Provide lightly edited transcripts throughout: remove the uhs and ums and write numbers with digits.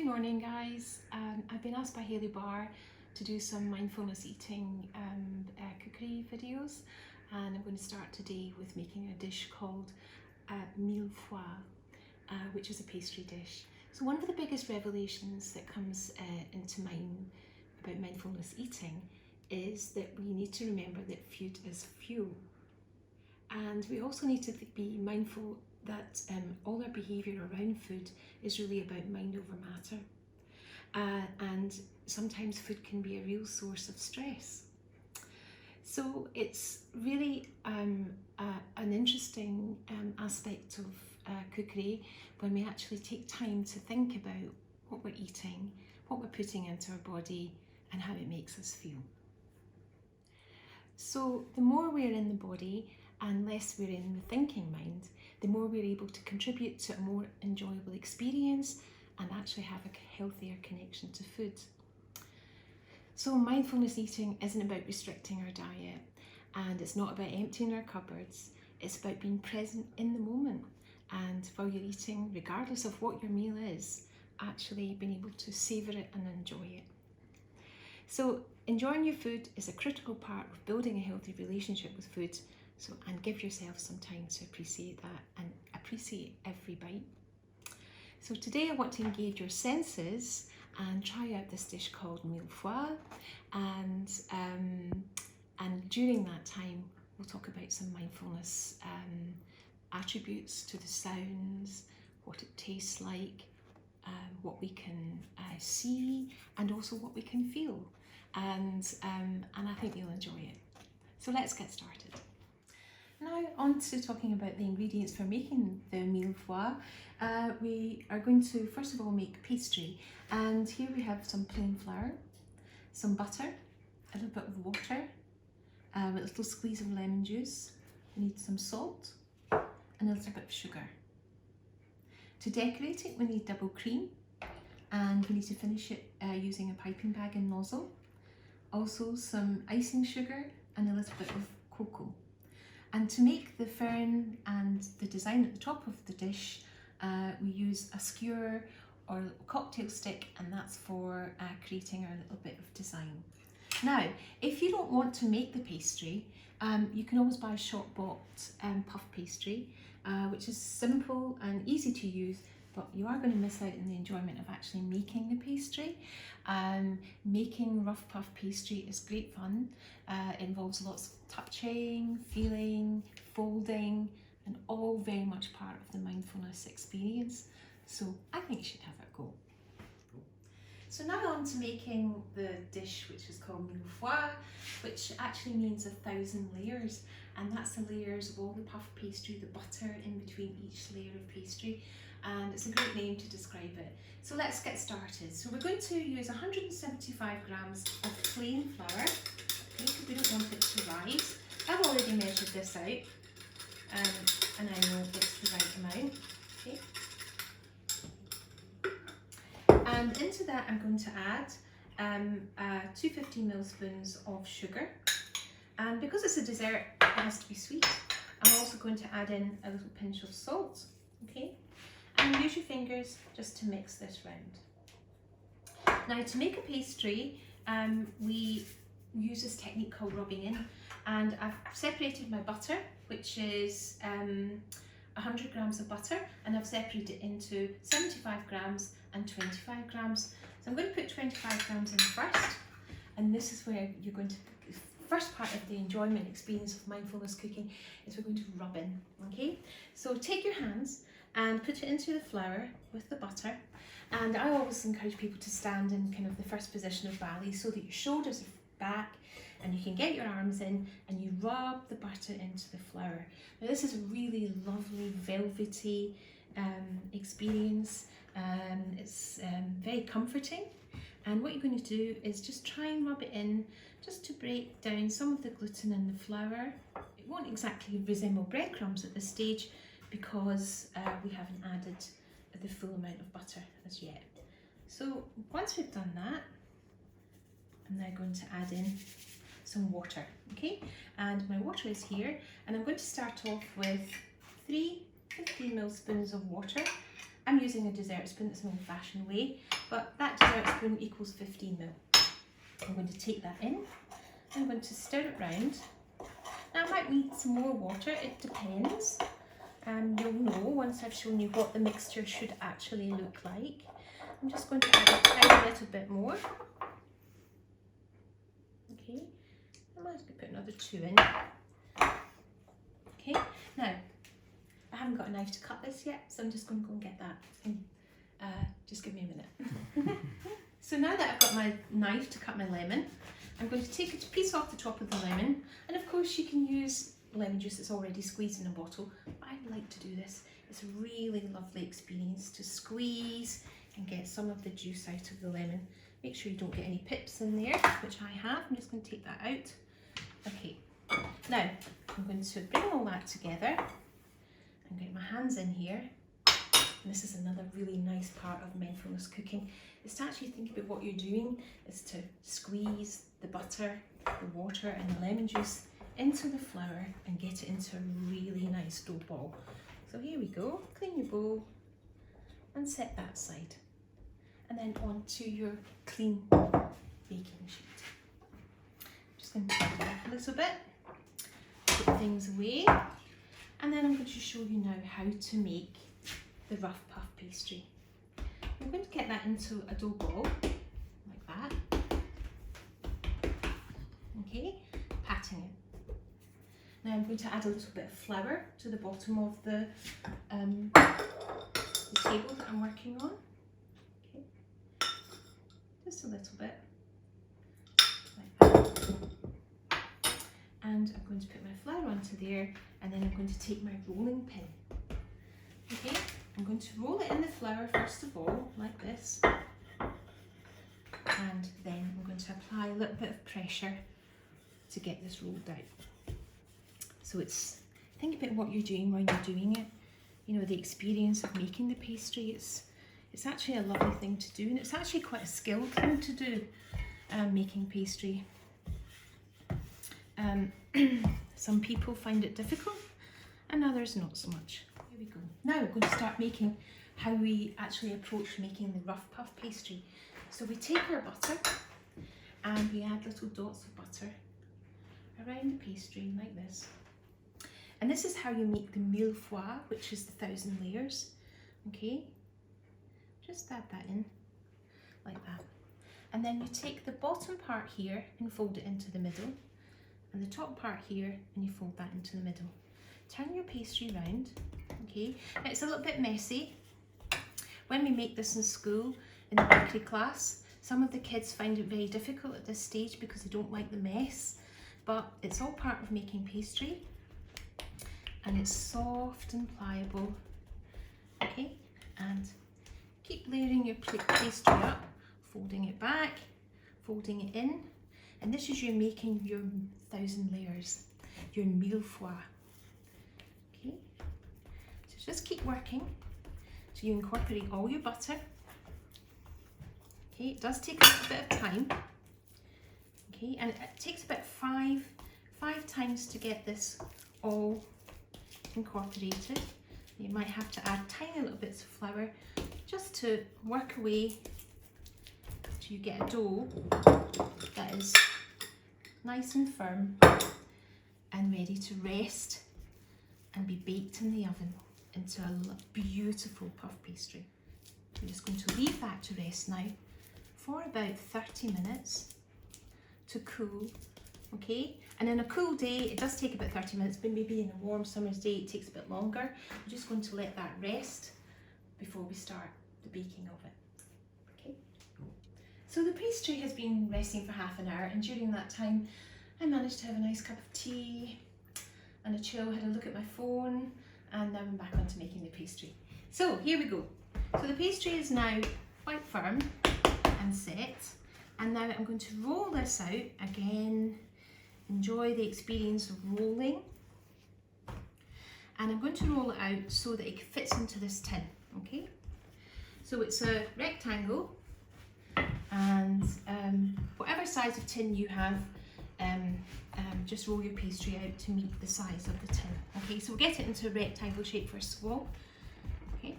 Good morning, guys. I've been asked by Haley Barr to do some mindfulness eating cookery videos, and I'm going to start today with making a dish called mille fois, which is a pastry dish. So one of the biggest revelations that comes into mind about mindfulness eating is that we need to remember that food is fuel, and we also need to be mindful that all our behaviour around food is really about mind over matter, and sometimes food can be a real source of stress. So it's really an interesting aspect of cookery when we actually take time to think about what we're eating, what we're putting into our body, and how it makes us feel. So the more we're in the body and less we're in the thinking mind, the more we're able to contribute to a more enjoyable experience and actually have a healthier connection to food. So mindfulness eating isn't about restricting our diet, and it's not about emptying our cupboards. It's about being present in the moment, and while you're eating, regardless of what your meal is, actually being able to savour it and enjoy it. So enjoying your food is a critical part of building a healthy relationship with food. And give yourself some time to appreciate that and appreciate every bite. So today I want to engage your senses and try out this dish called mille fois, and during that time we'll talk about some mindfulness attributes to the sounds, what it tastes like, what we can see, and also what we can feel, and I think you'll enjoy it. So let's get started. Now on to talking about the ingredients for making the mille fois. We are going to first of all make pastry, and here we have some plain flour, some butter, a little bit of water, a little squeeze of lemon juice. We need some salt and a little bit of sugar. To decorate it we need double cream, and we need to finish it using a piping bag and nozzle. Also some icing sugar and a little bit of cocoa. And to make the fern and the design at the top of the dish, we use a skewer or a cocktail stick, and that's for creating our little bit of design. Now, if you don't want to make the pastry, you can always buy shop-bought puff pastry, which is simple and easy to use, but you are going to miss out on the enjoyment of actually making the pastry. Making rough puff pastry is great fun. It involves lots of touching, feeling, folding, and all very much part of the mindfulness experience. So I think you should have a go. So now on to making the dish, which is called mille fois, which actually means 1,000 layers, and that's the layers of all the puff pastry, the butter in between each layer of pastry, and it's a great name to describe it. So let's get started. So we're going to use 175 grams of plain flour, okay, because we don't want it to rise. I've already measured this out, and I know it's the right amount, okay. And into that I'm going to add 2 15ml spoons of sugar, and because it's a dessert it has to be sweet. I'm also going to add in a little pinch of salt, okay, and use your fingers just to mix this round. Now to make a pastry we use this technique called rubbing in, and I've separated my butter, which is 100 grams of butter, and I've separated it into 75 grams and 25 grams. So I'm going to put 25 grams in first, and this is where you're going to, the first part of the enjoyment experience of mindfulness cooking is we're going to rub in, okay? So take your hands and put it into the flour with the butter, and I always encourage people to stand in kind of the first position of ballet so that your shoulders are back and you can get your arms in, and you rub the butter into the flour. Now this is a really lovely velvety experience. It's very comforting, and what you're going to do is just try and rub it in just to break down some of the gluten in the flour. It won't exactly resemble breadcrumbs at this stage because we haven't added the full amount of butter as yet. So once we've done that, I'm now going to add in some water, okay, and my water is here, and I'm going to start off with 3 15ml spoons of water. I'm using a dessert spoon, it's an old-fashioned way, but that dessert spoon equals 15 ml. I'm going to take that in. I'm going to stir it round. Now I might need some more water, it depends. You'll know once I've shown you what the mixture should actually look like. I'm just going to add a tiny little bit more. Okay, I might put another 2 in. Okay, now I haven't got a knife to cut this yet, so I'm just going to go and get that. Just give me a minute. So now that I've got my knife to cut my lemon, I'm going to take a piece off the top of the lemon, and of course you can use lemon juice that's already squeezed in a bottle. But I like to do this. It's a really lovely experience to squeeze and get some of the juice out of the lemon. Make sure you don't get any pips in there, which I have. I'm just going to take that out. Okay, now I'm going to bring all that together and get my hands in here. And this is another really nice part of mindfulness cooking, is to actually think about what you're doing, is to squeeze the butter, the water and the lemon juice into the flour and get it into a really nice dough ball. So here we go, clean your bowl and set that aside. And then onto your clean baking sheet. Just going to take it up a little bit, put things away, and then I'm going to show you now how to make the rough puff pastry. I'm going to get that into a dough ball, like that. Okay, patting it. Now I'm going to add a little bit of flour to the bottom of the table that I'm working on. Okay, just a little bit, like that. And I'm going to put my flour onto there, and then I'm going to take my rolling pin. Okay, I'm going to roll it in the flour first of all, like this. And then I'm going to apply a little bit of pressure to get this rolled out. So think about what you're doing when you're doing it. You know, the experience of making the pastry, it's actually a lovely thing to do, and it's actually quite a skilled thing to do, making pastry. Some people find it difficult and others not so much. Here we go. Now we're going to start making how we actually approach making the rough puff pastry. So we take our butter and we add little dots of butter around the pastry like this. And this is how you make the mille-feuille, which is the 1,000 layers. Okay, just add that in like that. And then you take the bottom part here and fold it into the middle, and the top part here and you fold that into the middle. Turn your pastry round. Okay, it's a little bit messy. When we make this in school, in the bakery class, some of the kids find it very difficult at this stage because they don't like the mess, but it's all part of making pastry, and it's soft and pliable. Okay, and keep layering your pastry up, folding it back, folding it in, and this is you making your 1,000 layers, your mille-feuille. Okay, so just keep working so you incorporate all your butter. Okay, it does take a little bit of time. Okay, and it takes about five times to get this all incorporated. You might have to add tiny little bits of flour just to work away till you get a dough that is nice and firm and ready to rest and be baked in the oven into a beautiful puff pastry. I'm just going to leave that to rest now for about 30 minutes to cool. Okay, and in a cool day it does take about 30 minutes, but maybe in a warm summer's day it takes a bit longer. I'm just going to let that rest before we start the baking of it. Okay, so the pastry has been resting for half an hour, and during that time I managed to have a nice cup of tea and a chill, had a look at my phone, and now I'm back onto making the pastry. So here we go. So the pastry is now quite firm and set, and now I'm going to roll this out again. Enjoy the experience of rolling, and I'm going to roll it out so that it fits into this tin. Okay, so it's a rectangle, and whatever size of tin you have, just roll your pastry out to meet the size of the tin. Okay, so we'll get it into a rectangle shape first of all. Okay,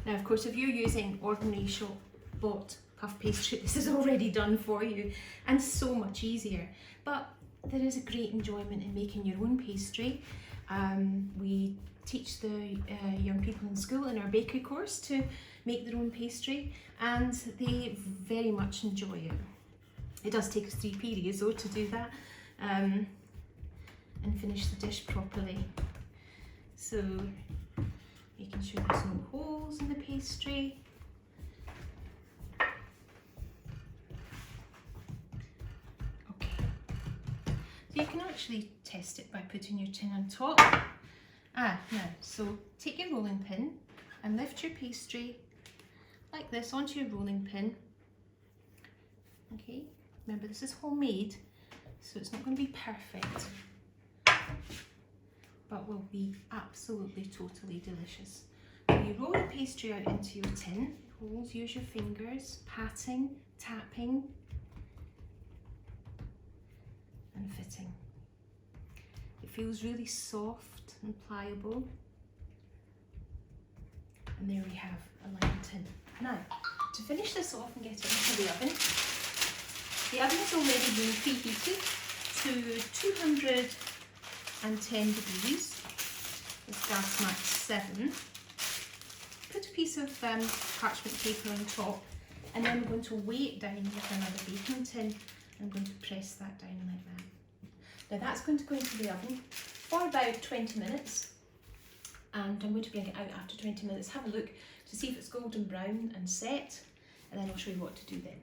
Now, of course, if you're using ordinary shop bought puff pastry, this is already done for you and so much easier. But there is a great enjoyment in making your own pastry. We teach the young people in school in our bakery course to make their own pastry, and they very much enjoy it. It does take us 3 periods though to do that and finish the dish properly. So making sure there's no holes in the pastry. Okay, so you can actually test it by putting your tin on top. Now, so take your rolling pin and lift your pastry like this onto your rolling pin. Okay, remember this is homemade, so it's not going to be perfect, but will be absolutely totally delicious. So you roll the pastry out into your tin, holes, use your fingers, patting, tapping and fitting. It feels really soft and pliable. And there we have a lined tin. Now, to finish this off and get it into the oven is already been preheated to 210 degrees with gas max 7. Put a piece of parchment paper on top, and then I'm going to weigh it down with another baking tin. I'm going to press that down like that. Now that's going to go into the oven for about 20 minutes, and I'm going to bring it out after 20 minutes, have a look to see if it's golden brown and set, and then I'll show you what to do then.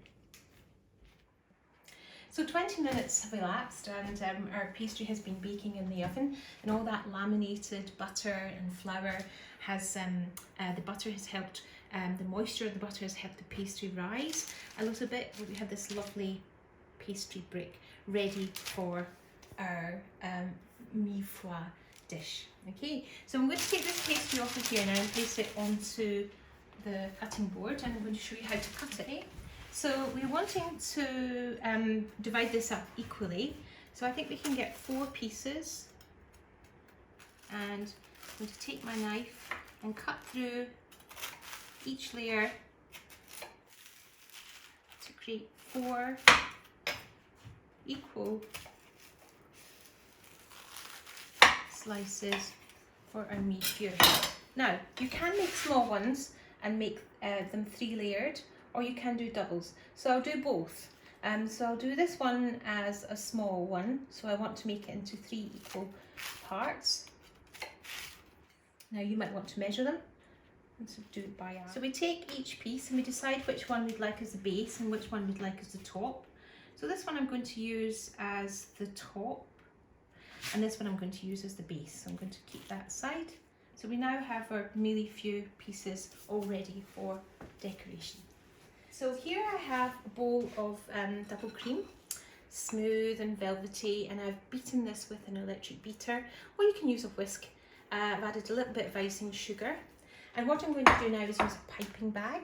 So 20 minutes have elapsed, and our pastry has been baking in the oven, and all that laminated butter and flour has, the butter has helped, the moisture of the butter has helped the pastry rise a little bit. We have this lovely pastry brick ready for our mi-foi dish. Okay, so I'm going to take this pastry off of here now and place it onto the cutting board, and I'm going to show you how to cut it. So we're wanting to divide this up equally, so I think we can get 4 pieces, and I'm going to take my knife and cut through each layer to create 4 equal slices for our mi-foi. Now, you can make small ones and make them 3 layered, or you can do doubles. So I'll do both. So I'll do this one as a small one, so I want to make it into 3 equal parts. Now you might want to measure them and so do it by eye. So we take each piece and we decide which one we'd like as the base and which one we'd like as the top. So this one I'm going to use as the top, and this one I'm going to use as the base. So I'm going to keep that aside. So we now have our mi-foi pieces all ready for decoration. So here I have a bowl of double cream, smooth and velvety, and I've beaten this with an electric beater, or you can use a whisk. I've added a little bit of icing sugar, and what I'm going to do now is use a piping bag,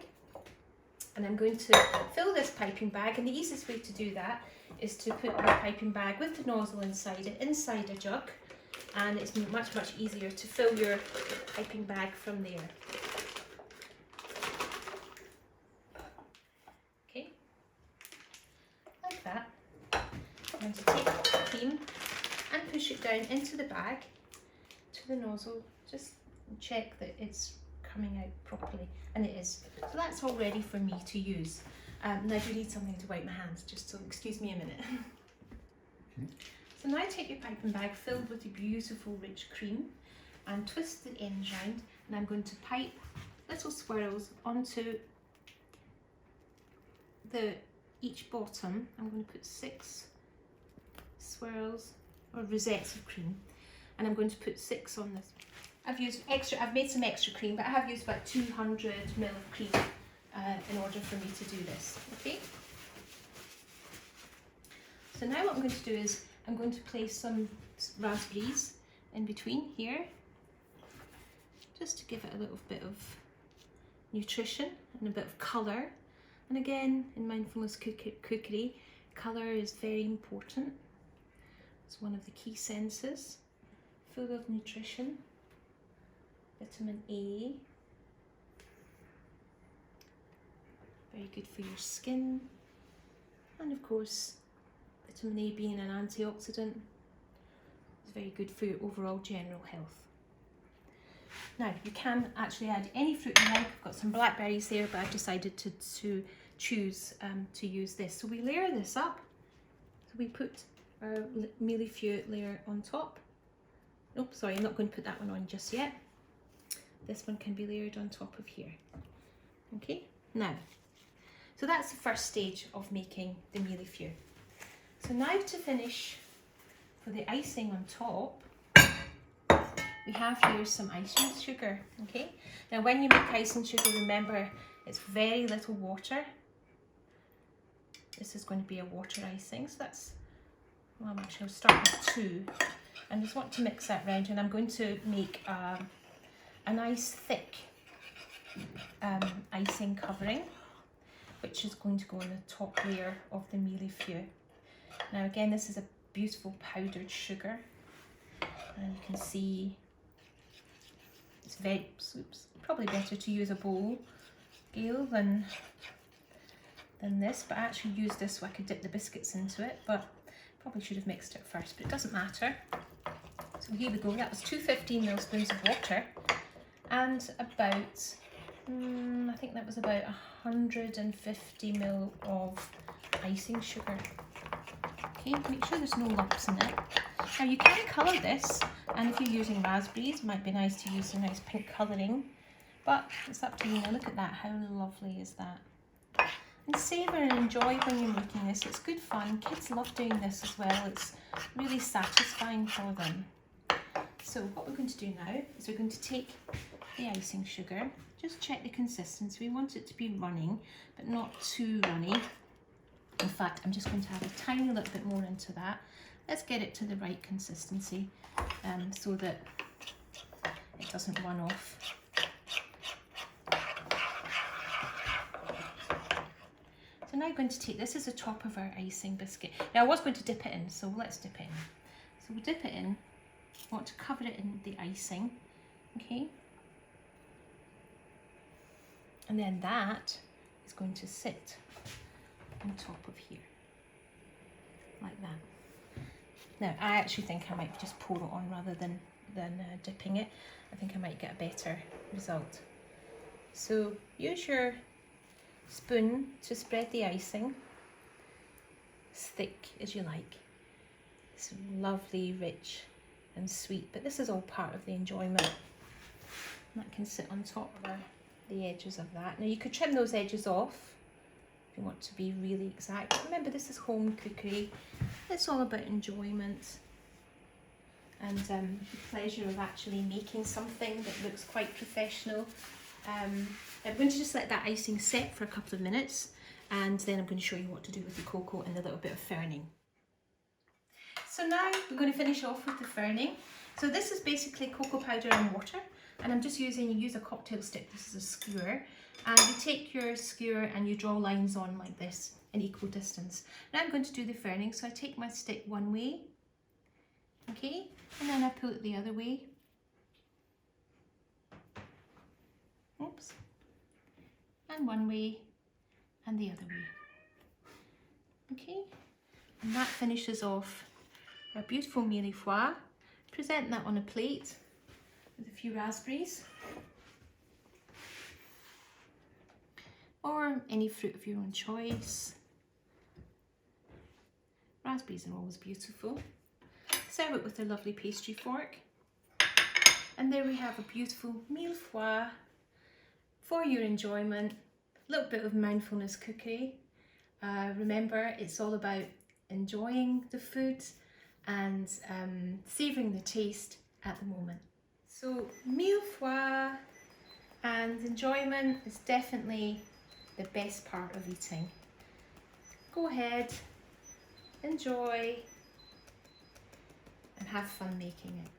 and I'm going to fill this piping bag, and the easiest way to do that is to put our piping bag with the nozzle inside it, inside a jug, and it's much easier to fill your piping bag from there. Okay, like that. I'm going to take the cream and push it down into the bag to the nozzle, just check that it's coming out properly, and it is. So that's all ready for me to use. Now I do need something to wipe my hands, just so excuse me a minute. Okay. So now take your piping bag filled with the beautiful rich cream and twist the ends round, and I'm going to pipe little swirls onto each bottom. I'm going to put 6 swirls or rosettes of cream, and I'm going to put 6 on this. I've made some extra cream, but I have used about 200 ml of cream in order for me to do this. Okay. So now what I'm going to do is I'm going to place some raspberries in between here, just to give it a little bit of nutrition and a bit of colour. And again, in mindfulness cookery, colour is very important. It's one of the key senses, full of nutrition, vitamin A, very good for your skin. And of course, vitamin A being an antioxidant is very good for your overall general health. Now, you can actually add any fruit you like. I've got some blackberries there, but I've decided to choose to use this. So we layer this up. So we put our millefeuille layer on top. Oh, sorry, I'm not going to put that one on just yet. This one can be layered on top of here. Okay, now, so that's the first stage of making the millefeuille. So now to finish for the icing on top, we have here some icing sugar, okay? Now when you make icing sugar, remember it's very little water. This is going to be a water icing, so that's, well, actually I'll start with 2. And just want to mix that round, and I'm going to make a nice thick icing covering, which is going to go on the top layer of the millefeuille. Now again, this is a beautiful powdered sugar, and you can see it's very, oops, probably better to use a bowl scale than this, but I actually used this so I could dip the biscuits into it, but probably should have mixed it first, but it doesn't matter. So here we go, that was 215 millspoons of water and about, I think that was about 150 ml of icing sugar. Okay, make sure there's no lumps in it. Now you can colour this, and if you're using raspberries, it might be nice to use a nice pink colouring, but it's up to you. Now look at that, how lovely is that? And savour and enjoy when you're making this. It's good fun. Kids love doing this as well. It's really satisfying for them. So what we're going to do now is we're going to take the icing sugar, just check the consistency. We want it to be running, but not too runny. In fact, I'm just going to add a tiny little bit more into that. Let's get it to the right consistency so that it doesn't run off. So now I'm going to take, this is the top of our icing biscuit. Now I was going to dip it in, so let's dip it in. So we'll dip it in. I want to cover it in the icing, okay? And then that is going to sit on top of here, like that. Now I actually think I might just pour it on rather than dipping it. I think I might get a better result. So use your spoon to spread the icing as thick as you like. It's lovely, rich and sweet, but this is all part of the enjoyment. And that can sit on top of the edges of that. Now you could trim those edges off if you want to be really exact. Remember, this is home cookery. It's all about enjoyment and the pleasure of actually making something that looks quite professional. I'm going to just let that icing set for a couple of minutes, and then I'm going to show you what to do with the cocoa and a little bit of ferning. So now we're going to finish off with the ferning. So this is basically cocoa powder and water, and I'm just use a cocktail stick. This is a skewer, and you take your skewer and you draw lines on like this in equal distance. Now I'm going to do the ferning, so I take my stick one way, okay, and then I pull it the other way. Oops. And one way and the other way. Okay, and that finishes off our beautiful millefeuille. Present that on a plate with a few raspberries or any fruit of your own choice. Raspberries are always beautiful. Serve it with a lovely pastry fork, and there we have a beautiful millefeuille for your enjoyment. A little bit of mindfulness cookery. Remember, it's all about enjoying the food and savouring the taste at the moment. So millefeuille and enjoyment is definitely the best part of eating. Go ahead, enjoy and have fun making it.